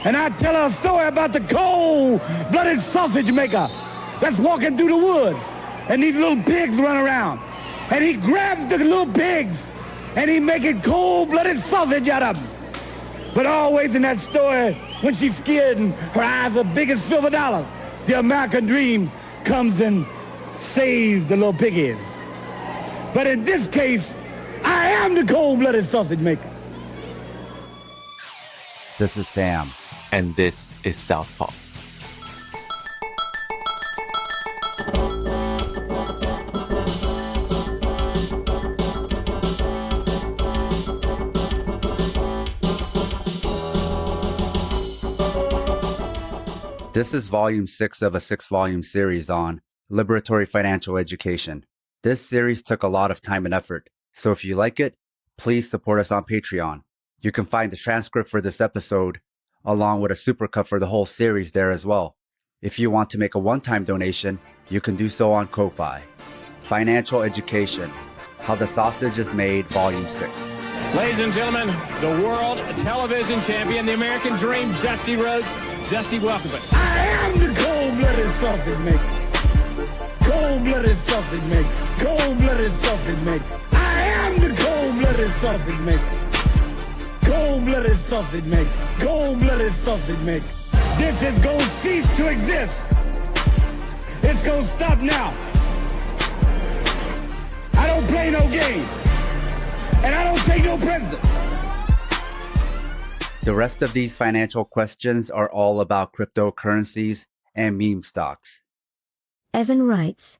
And I tell her a story about the cold-blooded sausage maker that's walking through the woods, and these little pigs run around. And he grabs the little pigs, and he making cold-blooded sausage out of them. But always in that story, when she's scared and her eyes are big as silver dollars, the American dream comes and saves the little piggies. But in this case, I am the cold-blooded sausage maker. This is Sam. And this is Southpaw. This is volume 6 of a 6-volume series on liberatory financial education. This series took a lot of time and effort, so if you like it, please support us on Patreon. You can find the transcript for this episode along with a supercut for the whole series there as well. If you want to make a one-time donation, you can do so on Ko-Fi. Financial Education, How the Sausage is Made, Volume 6. Ladies and gentlemen, the world television champion, the American dream, Dusty Rhodes. Dusty, welcome. I am the cold-blooded sausage maker. Cold-blooded sausage maker. Cold-blooded sausage maker. I am the cold-blooded sausage maker. Cold-blooded sausage maker. Cold-blooded sausage maker. This is going to cease to exist. It's going to stop now. I don't play no game. And I don't take no prisoners. The rest of these financial questions are all about cryptocurrencies and meme stocks. Evan writes,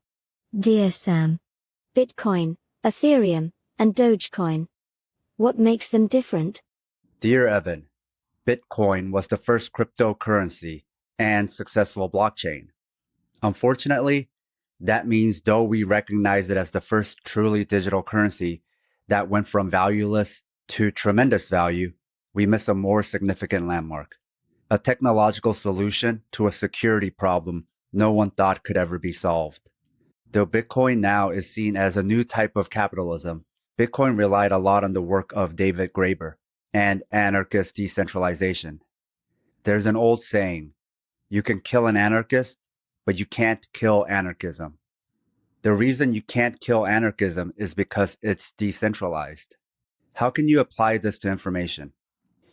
Dear Sam, Bitcoin, Ethereum, and Dogecoin. What makes them different? Dear Evan, Bitcoin was the first cryptocurrency and successful blockchain. Unfortunately, that means though we recognize it as the first truly digital currency that went from valueless to tremendous value, we miss a more significant landmark, a technological solution to a security problem no one thought could ever be solved. Though Bitcoin now is seen as a new type of capitalism, Bitcoin relied a lot on the work of David Graeber and anarchist decentralization. There's an old saying, you can kill an anarchist, but you can't kill anarchism. The reason you can't kill anarchism is because it's decentralized. How can you apply this to information?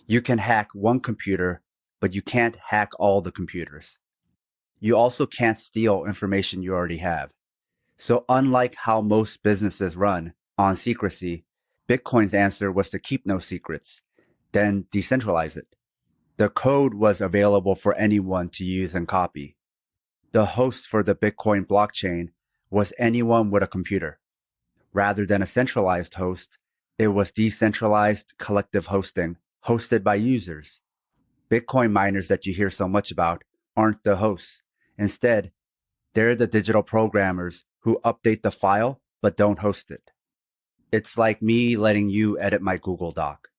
You can hack one computer, but you can't hack all the computers. You also can't steal information you already have. So unlike how most businesses run on secrecy, Bitcoin's answer was to keep no secrets, then decentralize it. The code was available for anyone to use and copy. The host for the Bitcoin blockchain was anyone with a computer. Rather than a centralized host, it was decentralized collective hosting, hosted by users. Bitcoin miners that you hear so much about aren't the hosts. Instead, they're the digital programmers who update the file but don't host it. It's like me letting you edit my Google Doc.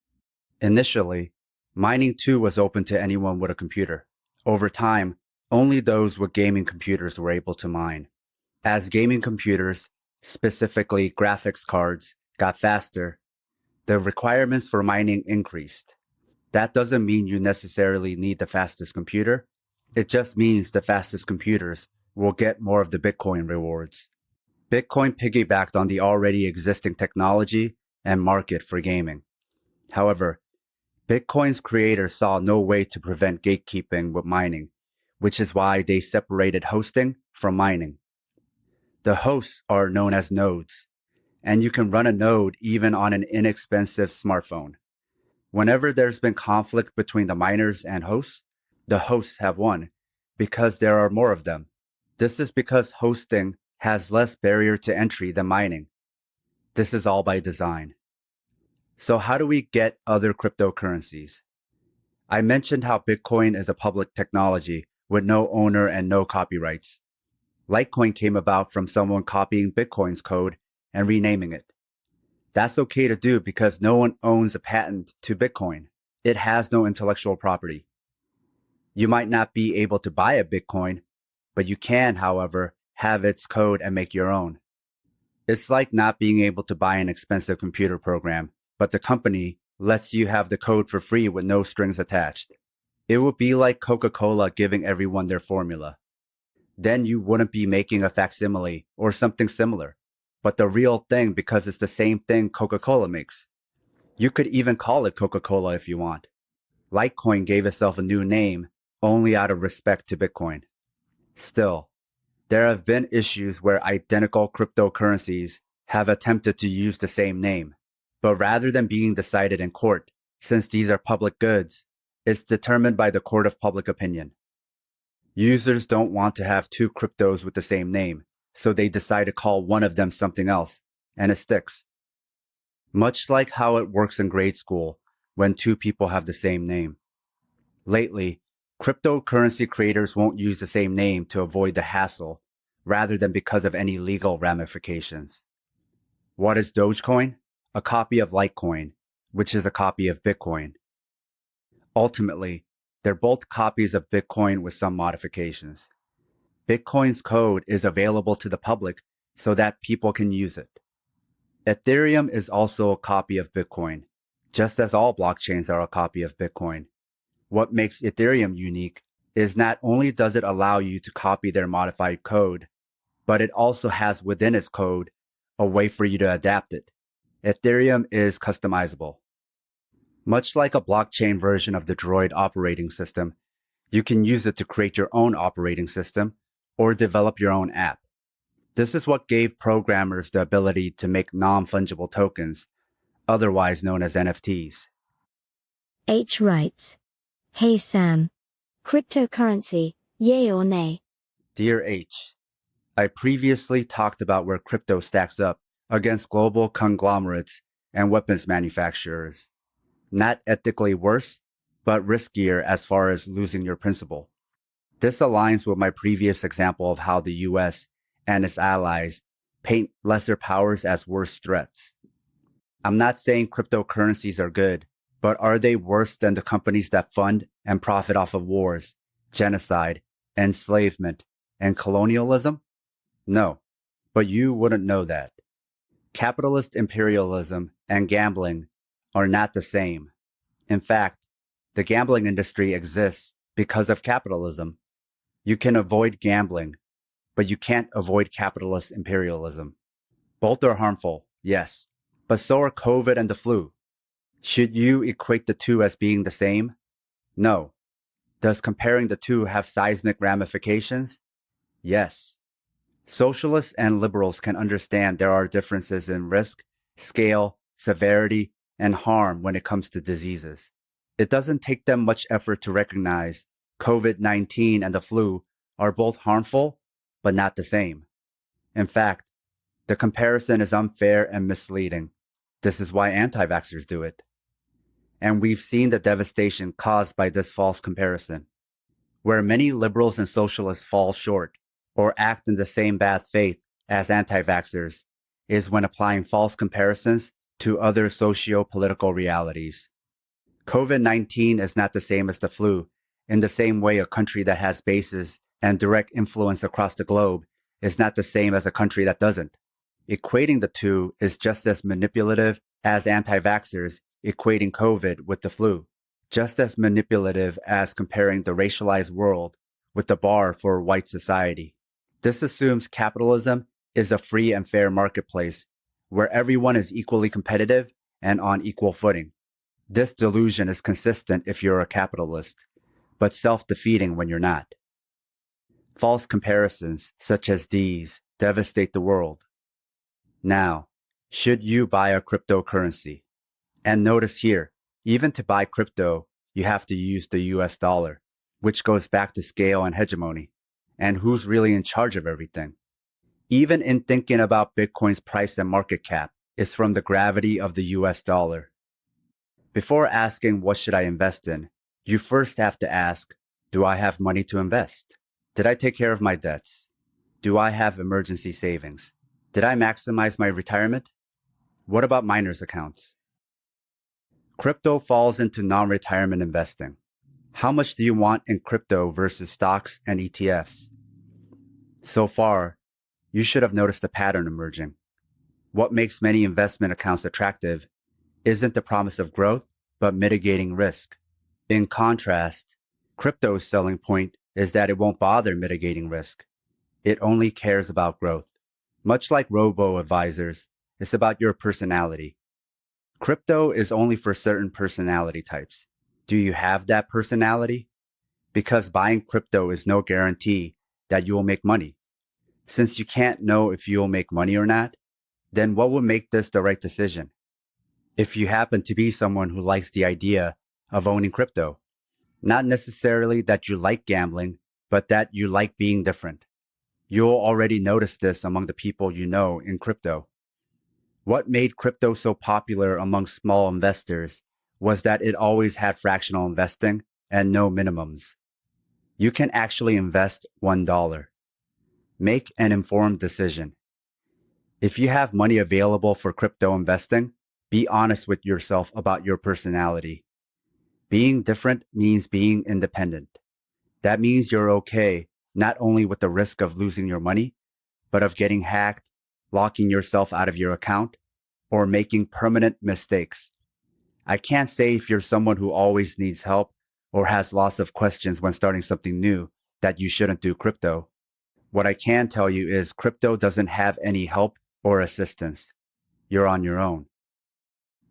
Initially, mining too was open to anyone with a computer. Over time, only those with gaming computers were able to mine. As gaming computers, specifically graphics cards, got faster, the requirements for mining increased. That doesn't mean you necessarily need the fastest computer. It just means the fastest computers will get more of the Bitcoin rewards. Bitcoin piggybacked on the already existing technology and market for gaming. However, Bitcoin's creators saw no way to prevent gatekeeping with mining, which is why they separated hosting from mining. The hosts are known as nodes, and you can run a node even on an inexpensive smartphone. Whenever there's been conflict between the miners and hosts, the hosts have won because there are more of them. This is because hosting has less barrier to entry than mining. This is all by design. So how do we get other cryptocurrencies? I mentioned how Bitcoin is a public technology with no owner and no copyrights. Litecoin came about from someone copying Bitcoin's code and renaming it. That's okay to do because no one owns a patent to Bitcoin. It has no intellectual property. You might not be able to buy a Bitcoin, but you can, however, have its code and make your own. It's like not being able to buy an expensive computer program, but the company lets you have the code for free with no strings attached. It would be like Coca-Cola giving everyone their formula. Then you wouldn't be making a facsimile or something similar, but the real thing because it's the same thing Coca-Cola makes. You could even call it Coca-Cola if you want. Litecoin gave itself a new name only out of respect to Bitcoin. Still, there have been issues where identical cryptocurrencies have attempted to use the same name, but rather than being decided in court, since these are public goods, it's determined by the court of public opinion. Users don't want to have two cryptos with the same name, so they decide to call one of them something else, and it sticks. Much like how it works in grade school when two people have the same name. Lately, cryptocurrency creators won't use the same name to avoid the hassle, rather than because of any legal ramifications. What is Dogecoin? A copy of Litecoin, which is a copy of Bitcoin. Ultimately, they're both copies of Bitcoin with some modifications. Bitcoin's code is available to the public so that people can use it. Ethereum is also a copy of Bitcoin, just as all blockchains are a copy of Bitcoin. What makes Ethereum unique is not only does it allow you to copy their modified code, but it also has within its code a way for you to adapt it. Ethereum is customizable. Much like a blockchain version of the Droid operating system, you can use it to create your own operating system or develop your own app. This is what gave programmers the ability to make non-fungible tokens, otherwise known as NFTs. H writes, "Hey Sam. Cryptocurrency, yay or nay?" Dear H, I previously talked about where crypto stacks up against global conglomerates and weapons manufacturers. Not ethically worse, but riskier as far as losing your principal. This aligns with my previous example of how the US and its allies paint lesser powers as worse threats. I'm not saying cryptocurrencies are good, but are they worse than the companies that fund and profit off of wars, genocide, enslavement, and colonialism? No, but you wouldn't know that. Capitalist imperialism and gambling are not the same. In fact, the gambling industry exists because of capitalism. You can avoid gambling, but you can't avoid capitalist imperialism. Both are harmful, yes, but so are COVID and the flu. Should you equate the two as being the same? No. Does comparing the two have seismic ramifications? Yes. Socialists and liberals can understand there are differences in risk, scale, severity, and harm when it comes to diseases. It doesn't take them much effort to recognize COVID-19 and the flu are both harmful, but not the same. In fact, the comparison is unfair and misleading. This is why anti-vaxxers do it. And we've seen the devastation caused by this false comparison. Where many liberals and socialists fall short or act in the same bad faith as anti-vaxxers is when applying false comparisons to other socio-political realities. COVID-19 is not the same as the flu, in the same way a country that has bases and direct influence across the globe is not the same as a country that doesn't. Equating the two is just as manipulative as anti-vaxxers equating COVID with the flu, just as manipulative as comparing the racialized world with the bar for white society. This assumes capitalism is a free and fair marketplace where everyone is equally competitive and on equal footing. This delusion is consistent if you're a capitalist, but self-defeating when you're not. False comparisons such as these devastate the world. Now, should you buy a cryptocurrency? And notice here, even to buy crypto, you have to use the US dollar, which goes back to scale and hegemony. And who's really in charge of everything? Even in thinking about Bitcoin's price and market cap is from the gravity of the US dollar. Before asking what should I invest in, you first have to ask, do I have money to invest? Did I take care of my debts? Do I have emergency savings? Did I maximize my retirement? What about miners' accounts? Crypto falls into non-retirement investing. How much do you want in crypto versus stocks and ETFs? So far, you should have noticed a pattern emerging. What makes many investment accounts attractive isn't the promise of growth, but mitigating risk. In contrast, Crypto's selling point is that it won't bother mitigating risk. It only cares about growth. Much like robo-advisors, it's about your personality. Crypto is only for certain personality types. Do you have that personality? Because buying crypto is no guarantee that you will make money. Since you can't know if you'll make money or not, then what would make this the right decision? If you happen to be someone who likes the idea of owning crypto, not necessarily that you like gambling, but that you like being different. You'll already notice this among the people you know in crypto. What made crypto so popular among small investors was that it always had fractional investing and no minimums. You can actually invest $1. Make an informed decision. If you have money available for crypto investing, be honest with yourself about your personality. Being different means being independent. That means you're okay not only with the risk of losing your money, but of getting hacked, locking yourself out of your account, or making permanent mistakes. I can't say if you're someone who always needs help or has lots of questions when starting something new that you shouldn't do crypto. What I can tell you is crypto doesn't have any help or assistance. You're on your own.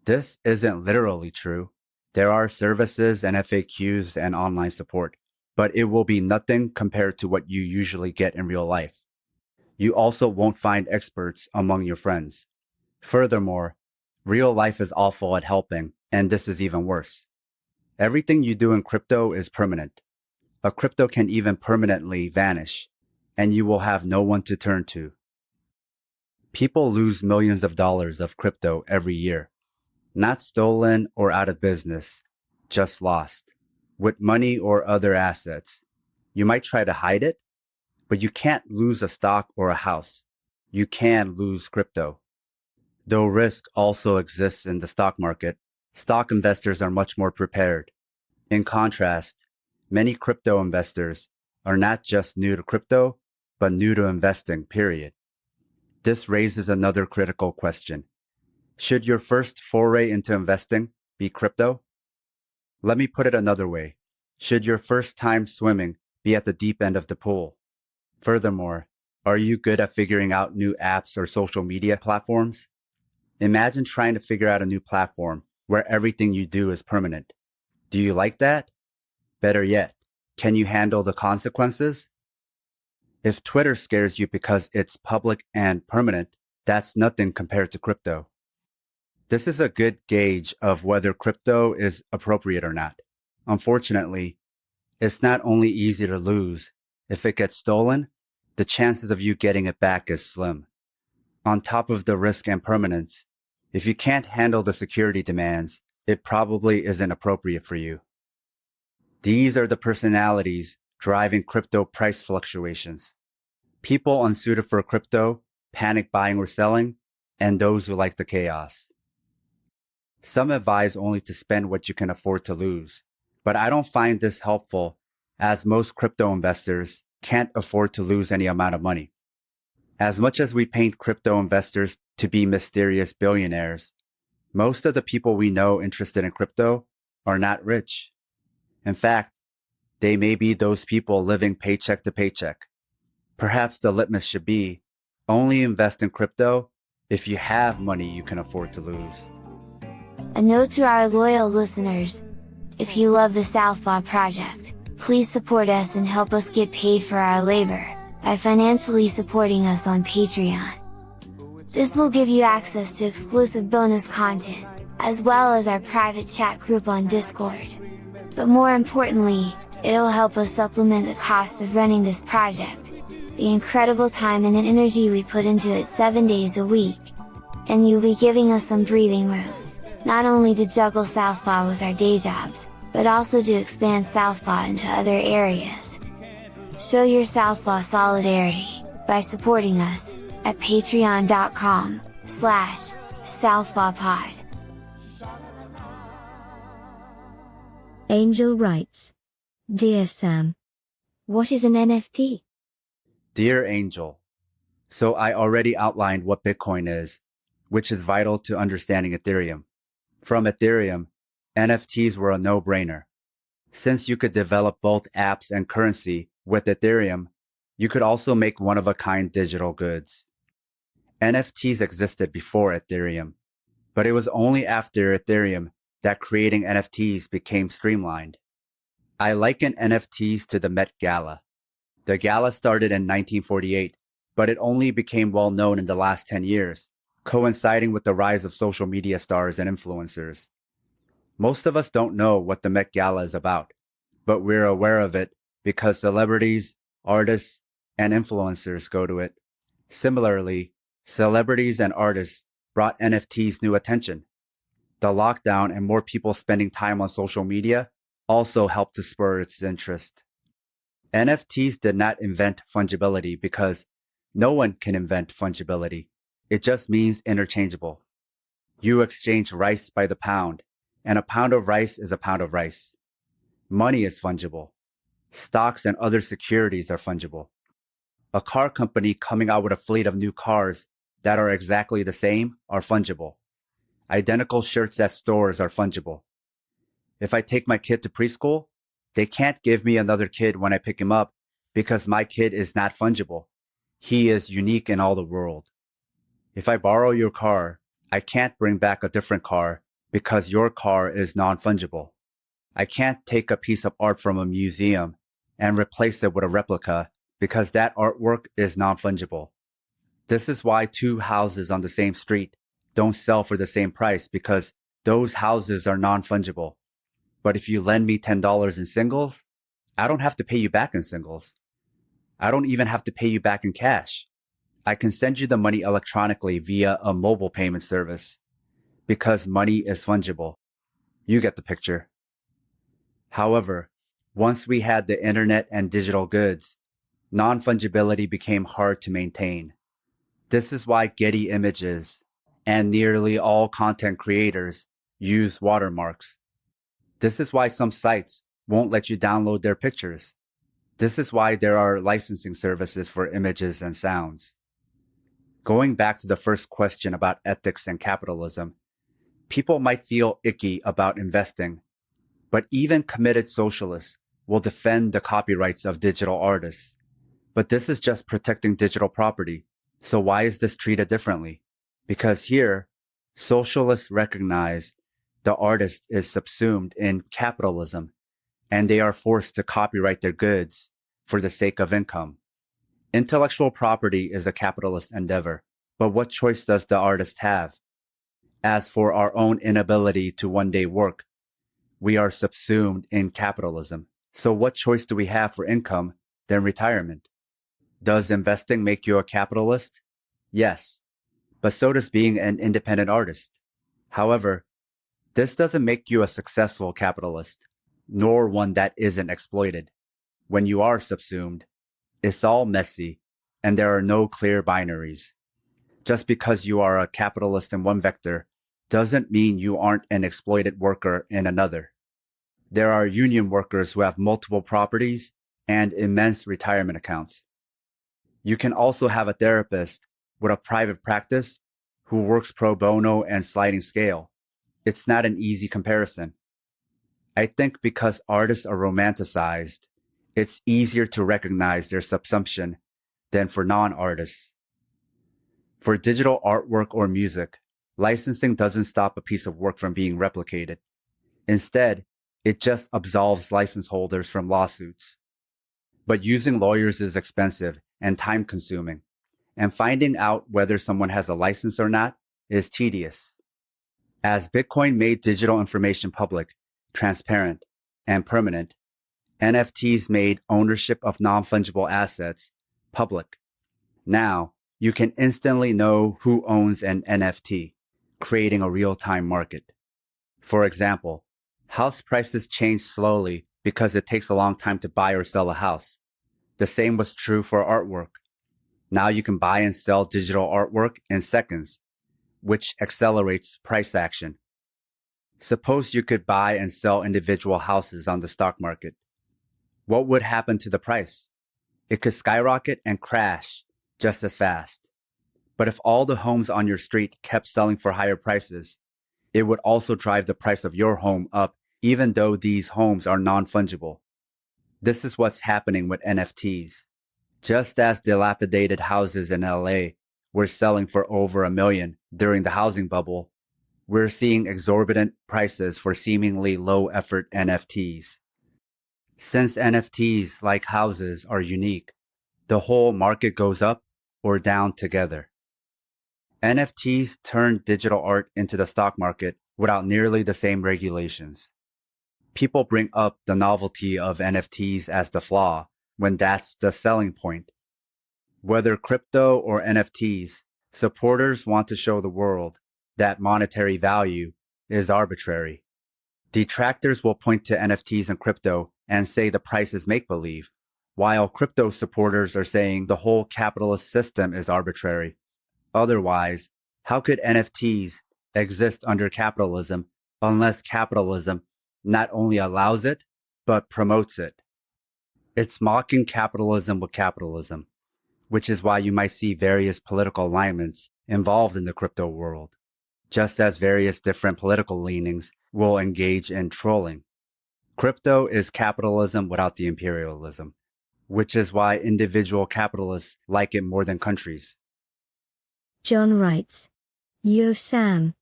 This isn't literally true. There are services and FAQs and online support, but it will be nothing compared to what you usually get in real life. You also won't find experts among your friends. Furthermore, real life is awful at helping, and this is even worse. Everything you do in crypto is permanent. A crypto can even permanently vanish, and you will have no one to turn to. People lose millions of dollars of crypto every year. Not stolen or out of business, just lost. With money or other assets. You might try to hide it, but you can't lose a stock or a house. You can lose crypto. Though risk also exists in the stock market, stock investors are much more prepared. In contrast, many crypto investors are not just new to crypto, but new to investing, period. This raises another critical question. Should your first foray into investing be crypto? Let me put it another way. Should your first time swimming be at the deep end of the pool? Furthermore, are you good at figuring out new apps or social media platforms? Imagine trying to figure out a new platform where everything you do is permanent. Do you like that? Better yet, can you handle the consequences? If Twitter scares you because it's public and permanent, that's nothing compared to crypto. This is a good gauge of whether crypto is appropriate or not. Unfortunately, it's not only easy to lose. If it gets stolen, the chances of you getting it back is slim. On top of the risk and permanence, if you can't handle the security demands, it probably isn't appropriate for you. These are the personalities driving crypto price fluctuations. People unsuited for crypto, panic buying or selling, and those who like the chaos. Some advise only to spend what you can afford to lose, but I don't find this helpful as most crypto investors can't afford to lose any amount of money. As much as we paint crypto investors to be mysterious billionaires, most of the people we know interested in crypto are not rich. In fact, they may be those people living paycheck to paycheck. Perhaps the litmus should be, only invest in crypto if you have money you can afford to lose. A note to our loyal listeners: if you love the Southpaw Project, please support us and help us get paid for our labor, by financially supporting us on Patreon. This will give you access to exclusive bonus content, as well as our private chat group on Discord. But more importantly, it'll help us supplement the cost of running this project, the incredible time and energy we put into it 7 days a week. And you'll be giving us some breathing room, not only to juggle Southpaw with our day jobs, but also to expand Southpaw into other areas. Show your Southpaw solidarity, by supporting us, at patreon.com/southpawpod. Angel writes, Dear Sam, what is an NFT? Dear Angel, so I already outlined what Bitcoin is, which is vital to understanding Ethereum. From Ethereum, NFTs were a no-brainer. Since you could develop both apps and currency with Ethereum, you could also make one-of-a-kind digital goods. NFTs existed before Ethereum, but it was only after Ethereum that creating NFTs became streamlined. I liken NFTs to the Met Gala. The gala started in 1948, but it only became well known in the last 10 years, coinciding with the rise of social media stars and influencers. Most of us don't know what the Met Gala is about, but we're aware of it because celebrities, artists, and influencers go to it. Similarly, celebrities and artists brought NFTs new attention. The lockdown and more people spending time on social media also helped to spur its interest. NFTs did not invent fungibility because no one can invent fungibility. It just means interchangeable. You exchange rice by the pound, and a pound of rice is a pound of rice. Money is fungible. Stocks and other securities are fungible. A car company coming out with a fleet of new cars that are exactly the same are fungible. Identical shirts at stores are fungible. If I take my kid to preschool, they can't give me another kid when I pick him up because my kid is not fungible. He is unique in all the world. If I borrow your car, I can't bring back a different car because your car is non-fungible. I can't take a piece of art from a museum and replace it with a replica because that artwork is non-fungible. This is why two houses on the same street don't sell for the same price because those houses are non-fungible. But if you lend me $10 in singles, I don't have to pay you back in singles. I don't even have to pay you back in cash. I can send you the money electronically via a mobile payment service because money is fungible. You get the picture. However, once we had the internet and digital goods, non-fungibility became hard to maintain. This is why Getty Images and nearly all content creators use watermarks. This is why some sites won't let you download their pictures. This is why there are licensing services for images and sounds. Going back to the first question about ethics and capitalism, people might feel icky about investing, but even committed socialists will defend the copyrights of digital artists. But this is just protecting digital property. So why is this treated differently? Because here, socialists recognize the artist is subsumed in capitalism, and they are forced to copyright their goods for the sake of income. Intellectual property is a capitalist endeavor, but what choice does the artist have? As for our own inability to one day work, we are subsumed in capitalism. So what choice do we have for income than retirement? Does investing make you a capitalist? Yes, but so does being an independent artist. However, this doesn't make you a successful capitalist, nor one that isn't exploited. When you are subsumed, it's all messy, and there are no clear binaries. Just because you are a capitalist in one vector doesn't mean you aren't an exploited worker in another. There are union workers who have multiple properties and immense retirement accounts. You can also have a therapist with a private practice who works pro bono and sliding scale. It's not an easy comparison. I think because artists are romanticized, it's easier to recognize their subsumption than for non-artists. For digital artwork or music, licensing doesn't stop a piece of work from being replicated. Instead, it just absolves license holders from lawsuits. But using lawyers is expensive and time-consuming, and finding out whether someone has a license or not is tedious. As Bitcoin made digital information public, transparent, and permanent, NFTs made ownership of non-fungible assets public. Now, you can instantly know who owns an NFT, creating a real-time market. For example, house prices change slowly because it takes a long time to buy or sell a house. The same was true for artwork. Now you can buy and sell digital artwork in seconds, which accelerates price action. Suppose you could buy and sell individual houses on the stock market. What would happen to the price? It could skyrocket and crash just as fast. But if all the homes on your street kept selling for higher prices, it would also drive the price of your home up even though these homes are non-fungible. This is what's happening with NFTs. Just as dilapidated houses in LA were selling for over $1 million during the housing bubble, we're seeing exorbitant prices for seemingly low-effort NFTs. Since NFTs, like houses, are unique, the whole market goes up or down together. NFTs turn digital art into the stock market without nearly the same regulations. People bring up the novelty of NFTs as the flaw when that's the selling point. Whether crypto or NFTs, supporters want to show the world that monetary value is arbitrary. Detractors will point to NFTs and crypto and say the price is make-believe, while crypto supporters are saying the whole capitalist system is arbitrary. Otherwise, how could NFTs exist under capitalism unless capitalism not only allows it, but promotes it? It's mocking capitalism with capitalism, which is why you might see various political alignments involved in the crypto world, just as various different political leanings will engage in trolling. Crypto is capitalism without the imperialism, which is why individual capitalists like it more than countries. John writes, Yo Sam,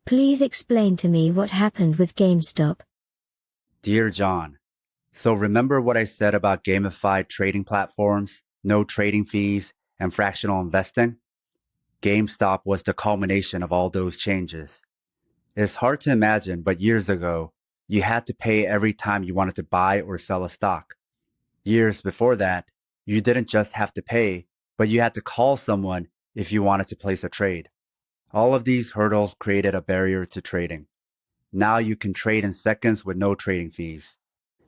please explain to me what happened with Gamestop. Dear John, so remember what I said about gamified trading platforms, no trading fees, and fractional investing? Gamestop was the culmination of all those changes. It's hard to imagine, but years ago, you had to pay every time you wanted to buy or sell a stock. Years before that, you didn't just have to pay, but you had to call someone if you wanted to place a trade. All of these hurdles created a barrier to trading. Now you can trade in seconds with no trading fees.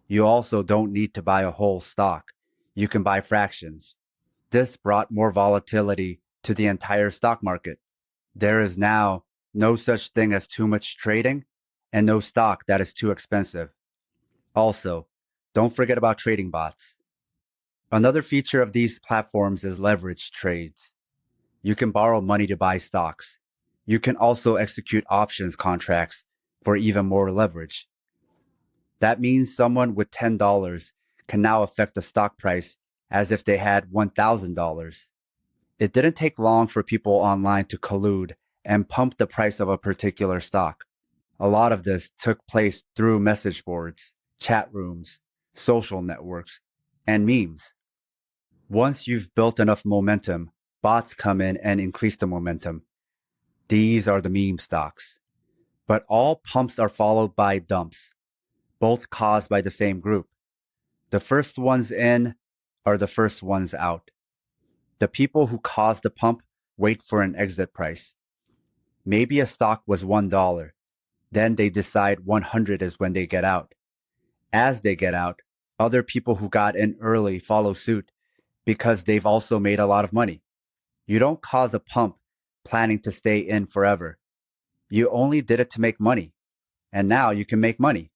You also don't need to buy a whole stock. You can buy fractions. This brought more volatility to the entire stock market. There is now no such thing as too much trading and no stock that is too expensive. Also, don't forget about trading bots. Another feature of these platforms is leverage trades. You can borrow money to buy stocks. You can also execute options contracts for even more leverage. That means someone with $10 can now affect the stock price as if they had $1,000. It didn't take long for people online to collude and pump the price of a particular stock. A lot of this took place through message boards, chat rooms, social networks, and memes. Once you've built enough momentum, bots come in and increase the momentum. These are the meme stocks. But all pumps are followed by dumps, both caused by the same group. The first ones in are the first ones out. The people who cause the pump wait for an exit price. Maybe a stock was $1. Then they decide 100 is when they get out. As they get out, other people who got in early follow suit because they've also made a lot of money. You don't cause a pump planning to stay in forever. You only did it to make money, and now you can make money.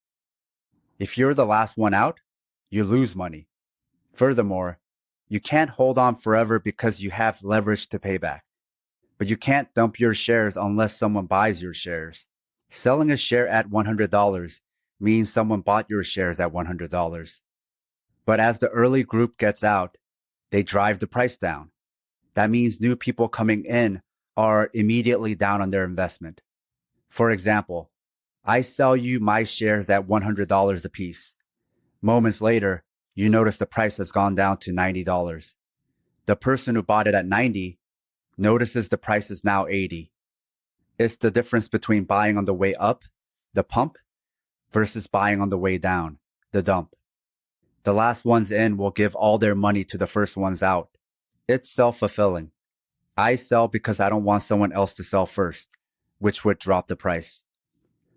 If you're the last one out, you lose money. Furthermore, you can't hold on forever because you have leverage to pay back. But you can't dump your shares unless someone buys your shares. Selling a share at $100 means someone bought your shares at $100. But as the early group gets out, they drive the price down. That means new people coming in are immediately down on their investment. For example, I sell you my shares at $100 a piece. Moments later, you notice the price has gone down to $90. The person who bought it at $90 notices the price is now $80. It's the difference between buying on the way up, the pump, versus buying on the way down, the dump. The last ones in will give all their money to the first ones out. It's self-fulfilling. I sell because I don't want someone else to sell first, which would drop the price.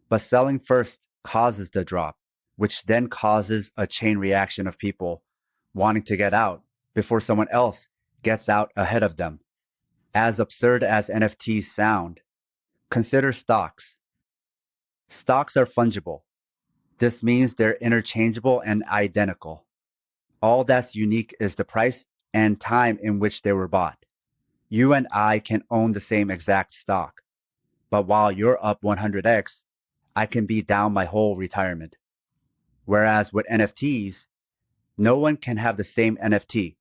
But selling first causes the drop, which then causes a chain reaction of people wanting to get out before someone else gets out ahead of them. As absurd as NFTs sound, consider stocks. Stocks are fungible. This means they're interchangeable and identical. All that's unique is the price and time in which they were bought. You and I can own the same exact stock. But while you're up 100x, I can be down my whole retirement. Whereas with NFTs, no one can have the same NFT.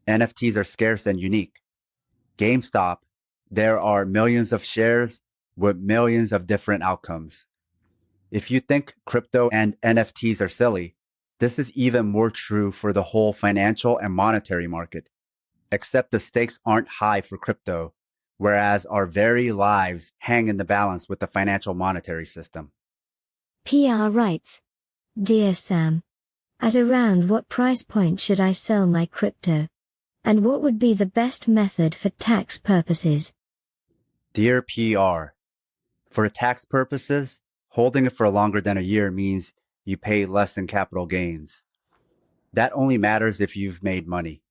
NFTs are scarce and unique. Gamestop, there are millions of shares with millions of different outcomes. If you think crypto and NFTs are silly, this is even more true for the whole financial and monetary market. Except the stakes aren't high for crypto, whereas our very lives hang in the balance with the financial monetary system. PR writes, Dear Sam, at around what price point should I sell my crypto? And what would be the best method for tax purposes? Dear PR, for tax purposes, holding it for longer than a year means you pay less in capital gains. That only matters if you've made money.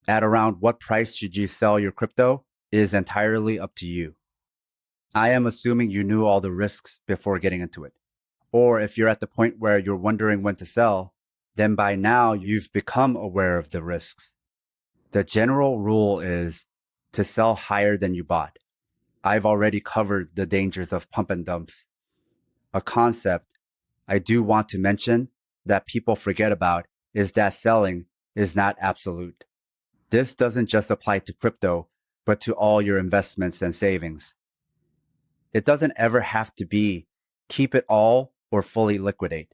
At around what price should you sell your crypto is entirely up to you. I am assuming you knew all the risks before getting into it. Or if you're at the point where you're wondering when to sell, then by now you've become aware of the risks. The general rule is to sell higher than you bought. I've already covered the dangers of pump and dumps. A concept I do want to mention that people forget about is that selling is not absolute. This doesn't just apply to crypto, but to all your investments and savings. It doesn't ever have to be keep it all or fully liquidate.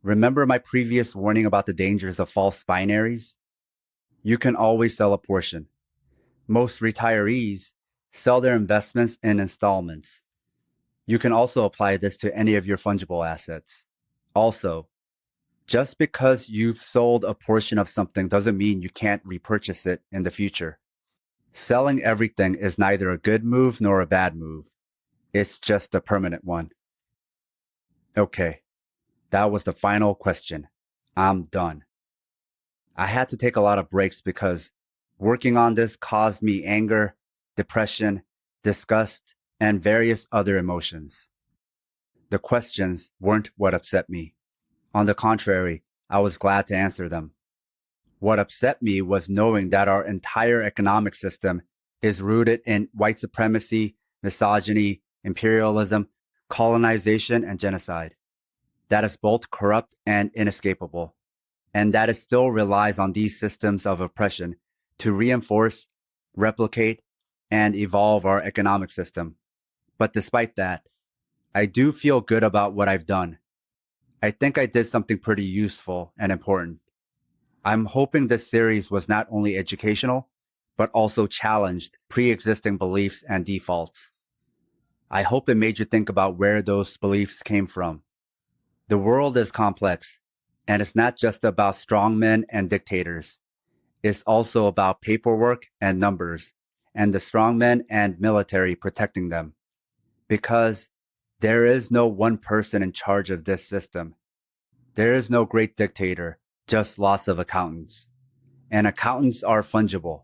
Remember my previous warning about the dangers of false binaries? You can always sell a portion. Most retirees sell their investments in installments. You can also apply this to any of your fungible assets. Also, just because you've sold a portion of something doesn't mean you can't repurchase it in the future. Selling everything is neither a good move nor a bad move. It's just a permanent one. Okay, that was the final question. I'm done. I had to take a lot of breaks because working on this caused me anger, depression, disgust, and various other emotions. The questions weren't what upset me. On the contrary, I was glad to answer them. What upset me was knowing that our entire economic system is rooted in white supremacy, misogyny, imperialism, colonization, and genocide. That is both corrupt and inescapable, and that it still relies on these systems of oppression to reinforce, replicate, and evolve our economic system. But despite that, I do feel good about what I've done. I think I did something pretty useful and important. I'm hoping this series was not only educational, but also challenged pre-existing beliefs and defaults. I hope it made you think about where those beliefs came from. The world is complex, and it's not just about strongmen and dictators. It's also about paperwork and numbers, and the strongmen and military protecting them. Because there is no one person in charge of this system. There is no great dictator, just lots of accountants. And accountants are fungible.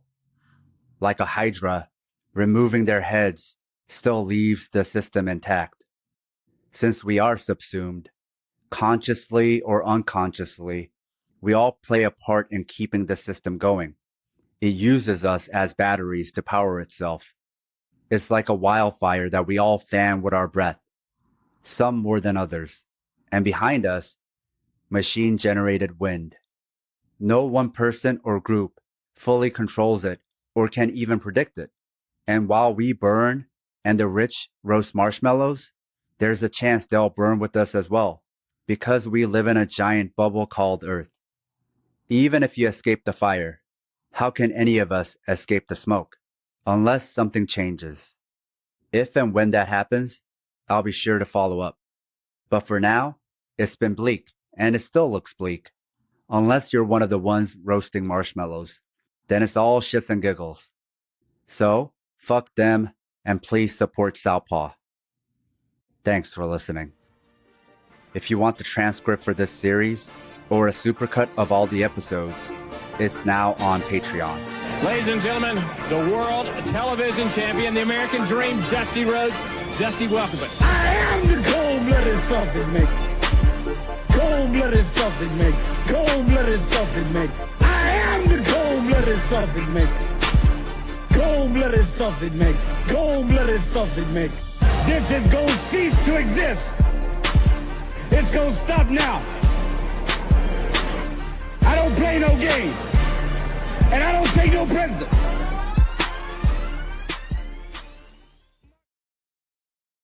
Like a hydra, removing their heads still leaves the system intact. Since we are subsumed, consciously or unconsciously, we all play a part in keeping the system going. It uses us as batteries to power itself. It's like a wildfire that we all fan with our breath, some more than others. And behind us, machine-generated wind. No one person or group fully controls it or can even predict it. And while we burn and the rich roast marshmallows, there's a chance they'll burn with us as well, because we live in a giant bubble called Earth. Even if you escape the fire, how can any of us escape the smoke? Unless something changes. If and when that happens, I'll be sure to follow up. But for now, it's been bleak, and it still looks bleak. Unless you're one of the ones roasting marshmallows, then it's all shits and giggles. So, fuck them, and please support Southpaw. Thanks for listening. If you want the transcript for this series, or a supercut of all the episodes, it's now on Patreon. Ladies and gentlemen, the world television champion, the American dream, Dusty Rhodes. Dusty, welcome. I am the cold-blooded sausage maker. Cold-blooded sausage maker. Cold-blooded sausage maker. I am the cold-blooded sausage maker. Cold-blooded sausage maker. Cold-blooded sausage maker. This is going to cease to exist. It's going to stop now. play no game. And I don't take no president.